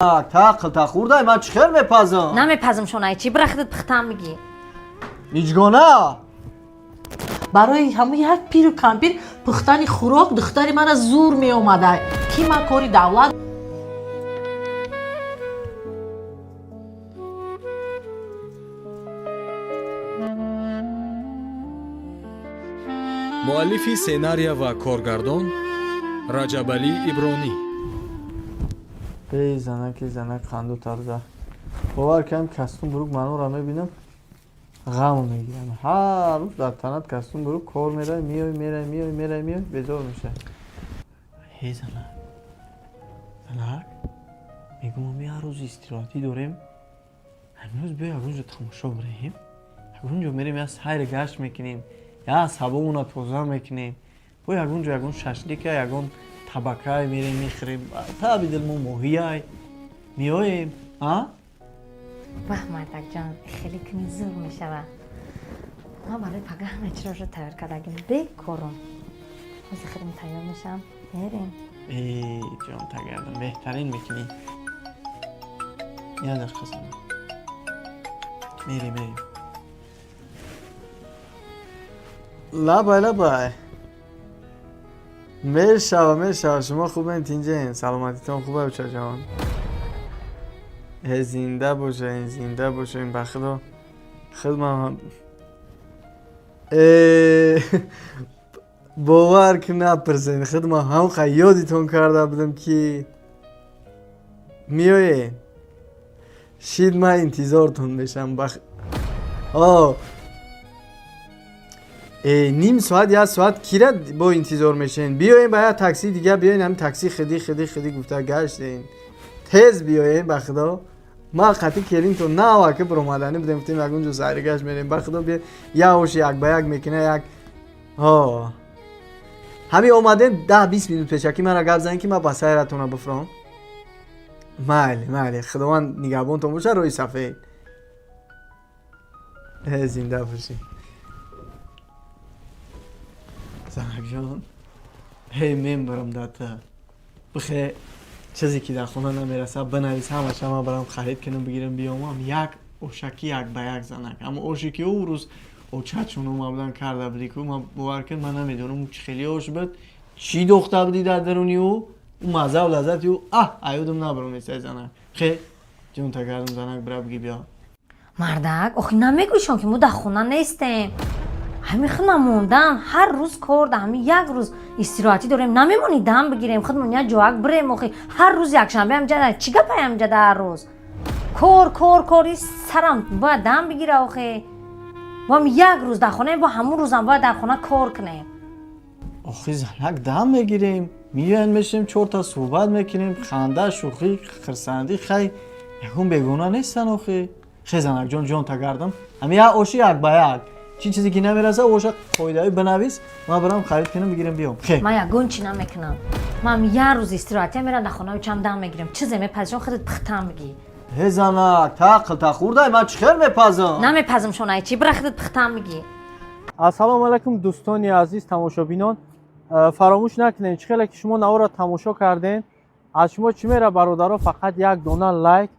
تا خورده من چی خیر میپزم نمیپزم شونای چی برای خودت پختم میگی هیچگانه برای همه یک پیر و کمپیر پختن خوراک دختری من از زور می اومده کی ما کاری دولت муаллифи сценария ва коргардон раҷабалӣ ибронӣ. ای زنک خندو ترزه باور کنم کستون بروک منو را میبینم غم میگیرم هر روز در تنت کستون بروک کار میره میای بیزار میشه هی زنک میگم ما هر روز استراحتی داریم امروز بیا یک روز تماشا بریم یک میریم یا سیر گشت میکنیم یا سبامون رو توزه میکنیم با یک ششلیک یک طبقه میریم میخریم تا بیدلمون موهی میاییم ها؟ واه مردک جان خیلی کنی زور میشه ما برای پگه همه چرا رو تیار کردگیم بکارم از خیلی تیار میشم بریم ای جان تگردم بهترین میکنی یاد خزانه میریم لبای مرشا شما خوبه تینجین سلامتیتون خوبه بچه جان زنده باشین بخدا خدمت باور که نپرسین خدمت هم یادتون کرده بودم که میایه شید من انتظارتون بشم نیم ساعت یا ساعت کیره با انتظار میشین بیاین باید تاکسی دیگه بیاین هم تاکسی خدی گفته گشتین تیز بیاین بخدا ما قطعی کلیم تو نه واقع بر اومدنی بودیم گفتیم یک اونجا سیر گشت میریم بخدا بیا یا هوش یک به یک میکنه یک همین اومدین 10-20 minut پیش که من گفت زنگ که من با سیرتون بفرام مالی خداوند نگهبانتون باشه روی صفحه زنده باشی زنک جان من برم داتا بخیر چیزی که در خونه نمیرسه بنویس همه شما برام خرید کنم بگیرم بیام یک اوشکی یک به یک زنک اما اوشکی او روز او چچون ما بودن کرده بودی که من باور کن من نمیدونم چی خیلی اوش بود چی دختر بودی در درونی او مزه و لذت او ایودم نبرم ایسای زنک خیلی جون تا کردم زنک برای بگی بیا مردک آخی نمیگوشون که ما در خونه نیستیم همین خود من موندم هر روز کار همین یک روز استراحتی داریم نمیمونی دم بگیریم خودمون یا جواک بریم آخی هر روز یک شنبه هم جده چی گپه هم جده هر روز کار سرم باید دم بگیره آخی با هم یک روز در خونه با همون روزم باید در خونه کار کنیم آخی زنک دم بگیریم میان میشیم 4 تا صحبت میکنیم خنده شوخی خرسندی خیلی یکون بگونه نیستن آخی خیلی زنک جان تا گردم همین آشی یک به یک چیزی که نمیرسه اوشا قاعده‌ای بنویس ما برام خرید کنم بگیرم بیام من یگون چی نمیکنم من یه روز استراحتی میرم در خونه و چند دم میگیرم چیزی میپزم خودت پختم میگی زنک تا خورده من چی خیر میپزم نمیپزم شونای چی برای خودت پختم میگی السلام علیکم دوستان عزیز تماشابینان فراموش نکنین چقدر که شما نو را تماشا کردین از شما چی میره برادرها فقط یک دونه لایک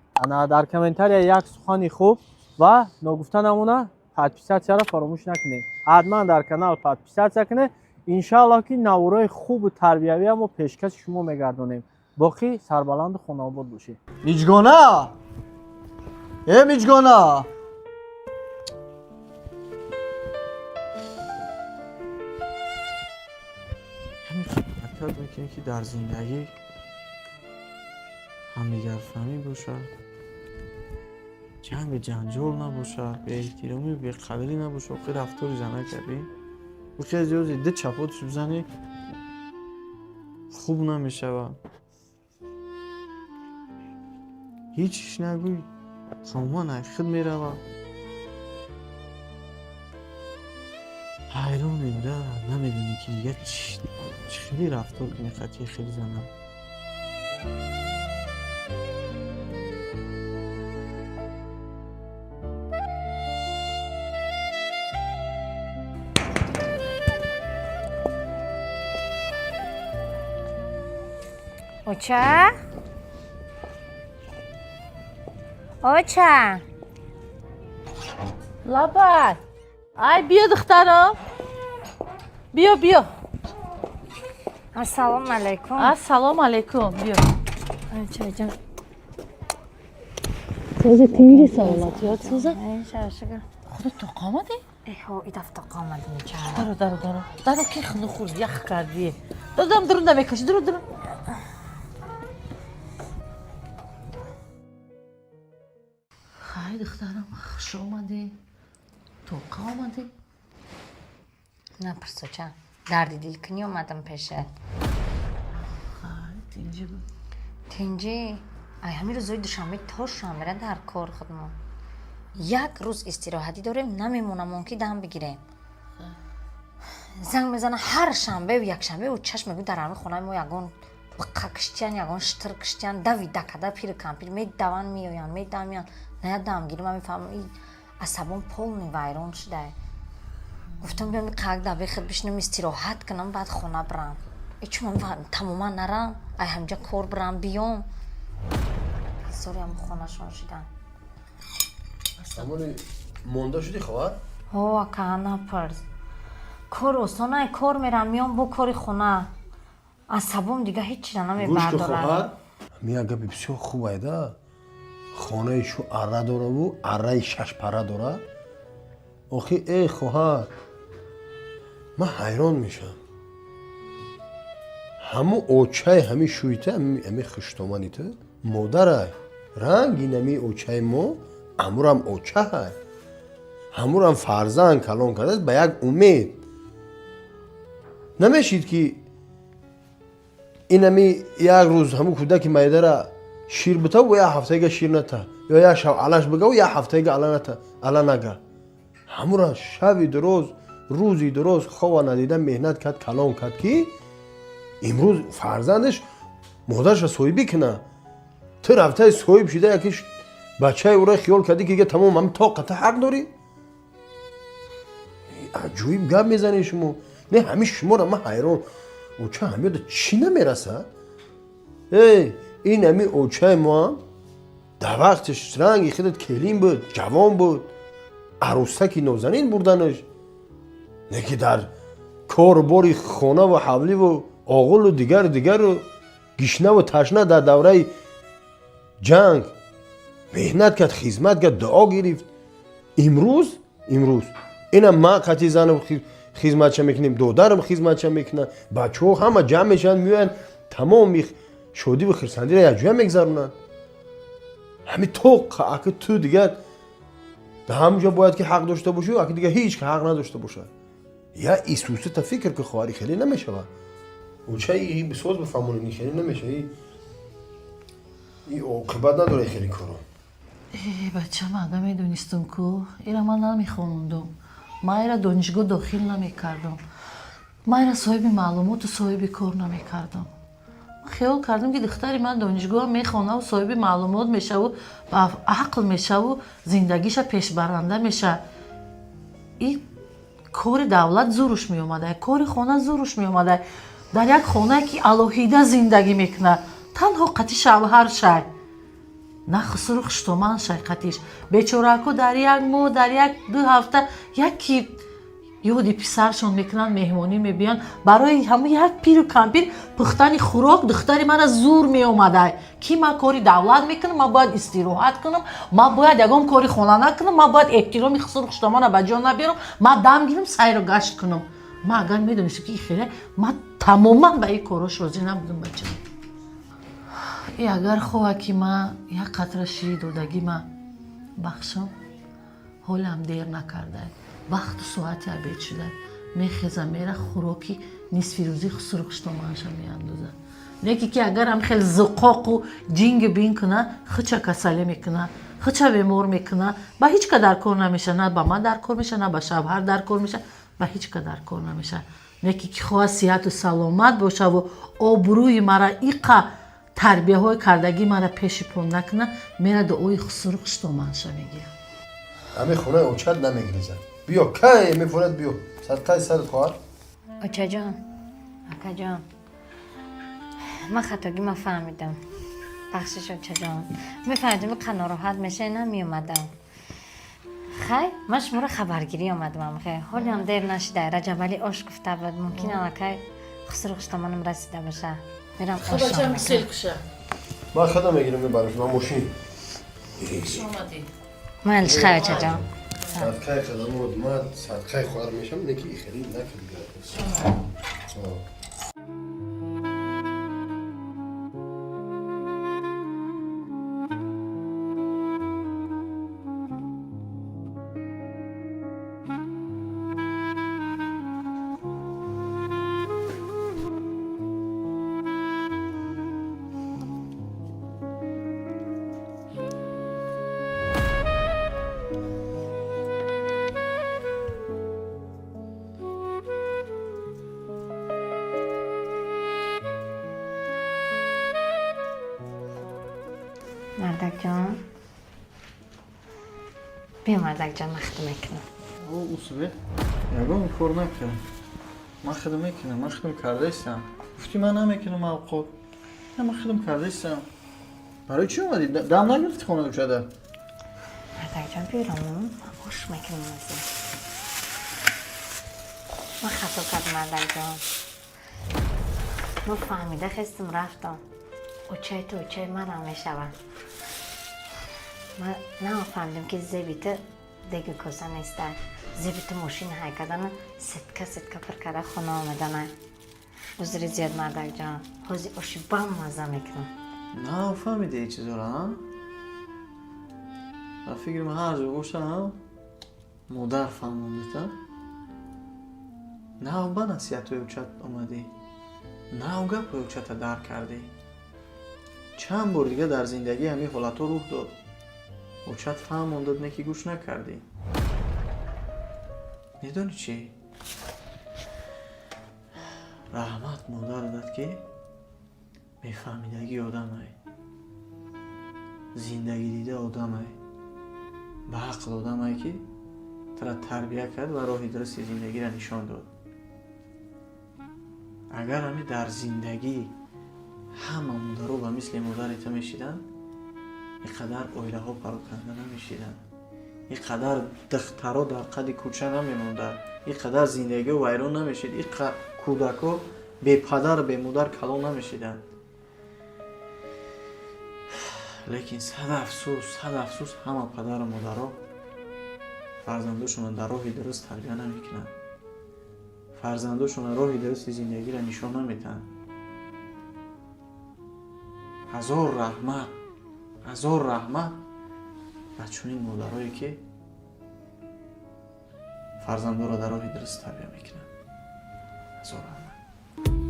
در کامنتاری یک سخن خوب و نگفته نمونه подписаться را فراموش نکنید حتما در کانال подписаться کنید انشالله که نوارای خوب و تربیوی هم پیشکش شما میگردونیم باقی سربلند و خانه آباد باشید میجگانه میجگانه همین خدمت میکنی که در زندگی همدیگر فهمی باشه جنگ جنجال نباشه به احترامی به قدری نباشه آخه رفتار زنه کردی بخیر زیادی ده چپاتش بزنی خوب نمیشه و هیچیش نگوی خوامان خود میره و حیرانیم ده نمیدونی که دیگه خیلی رفتار کنی خطی خیلی زنه اوچه اوچا لبک ای بیا دخترم بیا السلام علیکم السلام علیکم بیا اوچا جان سوزه تینگی سوالات یاد سوزه شکر خودت تو قامدی؟ ایهو ای دفتا قامد میچارم درو که خنو خورد یخ کردیه درو نمیکش درو خیلی دخترم خوش اومدی تو قامدی؟ نه پرسو چند دردی دیل کنی اومدم پیشه خیلی تینجی بود تنجی ای همین روزای دوشنبه تا شنبه در کار خودمون یک روز استراحتی داریم نمیمونم اون که دم بگیریم زنگ میزنه هر شنبه و یک شنبه و چشم میگو در همه خونه ما یگان بقا کشتیان یگان شتر کشتیان دوی دکده پیر کمپیر می دوان میویان می دمیان نه دم گیریم من میفهمم این عصبان پول ویران شده گفتم بیام قاق دوی خود بشنم استراحت کنم بعد خونه برم ایچون من تماما نرم ای همجا کار برم بیام سوری هم خونه شان شدن همونی مونده شدی خواهر؟ اوه که نپرس کار آسانه کار میرم میام با کاری خونه عصبم دیگه هیچی نمی گوش که بردارم خواهر همین گپی بسیار خوبه ده خانه شو اره داره و اره 6 پره داره آخی ای خواهر من حیران میشم همو اوچه همی شویته همی خشتومانیته مادره رنگی نمی اوچه ما امورم اوچه های همورم فرزند کلان کرده به یک امید نمیشید که این همی یک روز همون کودک میده را شیر بتا و یا هفته گه شیر نتا یا یا شب علش بگه و یا هفته گه علا نتا علا نگه همورا شبی درست روزی درست خواه ندیده مهنت کرد کلان کرد که امروز فرزندش مادرش را صاحبی کنه تو رفته صاحب شده یکیش بچه او را خیال کردی که تمام هم طاقت حق داری عجویب گپ میزنی شما نه همین شما را من حیران اوچه همی چی نمیرسه این همی اوچه ما هم در وقتش رنگی خودت کلیم بود جوان بود عروسکی نازنین بردنش نه که در کار باری خانه و حولی و آغل و دیگر و گشنه و تشنه در دوره جنگ مهنت کرد خدمت کرد دعا گرفت امروز اینم ما قطعی زن خدمت میکنیم دودرم خدمت میکنن بچه ها همه جمع میشن میان تمام شادی و خرسندی را یک جویا میگذرونن همین اگه تو دیگه به همونجا باید که حق داشته باشی و اگه دیگه هیچ که حق نداشته باشه یا ایسوسه تا فکر که خواهری خیلی نمیشه و چه این بساز بفهمونی خیلی نمیشه این عاقبت نداره خیلی کارو بچه من آدم میدونستم که ایرا من نمیخوندم من ایرا دانشگاه داخل نمیکردم من ایرا صاحب معلومات و صاحب کار نمیکردم خیال کردم که دختری من دانشگاه میخونه و صاحب معلومات میشه و با عقل میشه و زندگیش پیش برنده میشه این کار دولت زورش میومده کار خانه زورش میومده در یک خانه که الوهیده زندگی میکنه تنها قطی شوهر شد نه خسرو خشتومن شد قطیش بیچورکو در یک ماه در یک دو هفته یکی یادی پسرشون میکنن مهمانی میبیان برای همه یک پیر و کمپیر پختن خوراک دختری من از زور میومده کی من کاری دولت میکنم من باید استراحت کنم من باید یگام کاری خانه نکنم من باید احترام خسرو خشتومن به جا نبیارم من دم گیرم سیر و گشت کنم من اگر میدونستم که این خیلی من تماما به این کاراش راضی نبودم بچه اگر خواه که من یک قطره شیر دادگی من بخشم حالم دیر نکرده وقت و ساعتی عبید شده میخیزم میره خوراکی نصفی روزی خسروخشتو منشم میاندازه نیکی که اگر هم خیلی زقاق و جنگ بین کنه خچه کسلی میکنه خچه بیمار میکنه با هیچ که در کار نمیشه نه با من در کار میشه نه با شوهر در کار میشه با هیچ که در کار نمیشه نیکی که خواه صحت و سلامت باشه و آبروی مرا ایقا تربیه های کردگی مرا پیش پون نکنه میره دعای خسروخشتو منشه میگه همه خونه اوچت نمیگریزن بیا که میفورد بیا صدقه سرت خواهر اوچه جان اکا جان من خطاگی من فهمیدم بخشش چجان میفهمیدم که ناراحت میشه نمیومدم. خیر من شما رو خبرگیری آمدم. خیر حالی هم دیر نشده. رجب علی آش گفته بود ممکنه که خسرو خشتمانم رسیده باشه. میرم خب آش بچه هم میکنم. سیل کشه من خودم میگیرم میبرم من ماشین شما آمدی من خیر چجان صدقه خدام بود من صدقه خواهر میشم نکی خرید نکرد مردک جان بیا مردک جان مخدمه کنم. او اصوله یگان کار نکنم. من خدمه کنم. من خدم کرده ایستم. گفتی من نمیکنم اوقات. نه من خدم کرده ایستم. برای چی اومدی؟ دم نگرفتی خونه شده؟ مردک جان بیرون خوش میکنم از این. من خطا کردم مردک جان. من فهمیده خستم رفتم. اوچه تو اوچه من هم میشوم. من نفهمیدم که زبیت دیگه کسا نیسته. زبیت ماشین های کردن ستکه پر کرده خونه آمدن. بزرگ زیاد مردک جان. حوزی آشی بام مزه میکنم. نه فهمیده ای چیزا را ها؟ من فکر من هر جا گوشم مادر فهمونده تا؟ نه با نصیحت اوچت آمدی. نه او گپ اوچت درک کردی. چند بار دیگه در زندگی همی حالتو روح داد. اوچت فهموندد نکی گوش نکردی. میدونی چی؟ رحمت مادر داد که میفهمیدگی آدم های زندگی دیده آدم های به عقل آدم های که ترا تربیه کرد و راه درست زندگی را نشان داد. اگر همی در زندگی همه مادرها به مثل مادرت میشیدن اینقدر اویله ها پراکنده نمیشیدن. اینقدر دخترها در قد کوچه نمیموندن. اینقدر زندگی ویران نمیشید. اینقدر کودکا بی پدر بی مادر کلان نمیشیدن. لیکن صد افسوس همه پدر و مادرها فرزنداشون در راه درست تربیه نمیکنن. فرزنداشون راه درست زندگی را نشان نمیدن. هزار رحمت بچون این مادرهایی که فرزنده را در راه درست تربیه میکنن. هزار رحمت.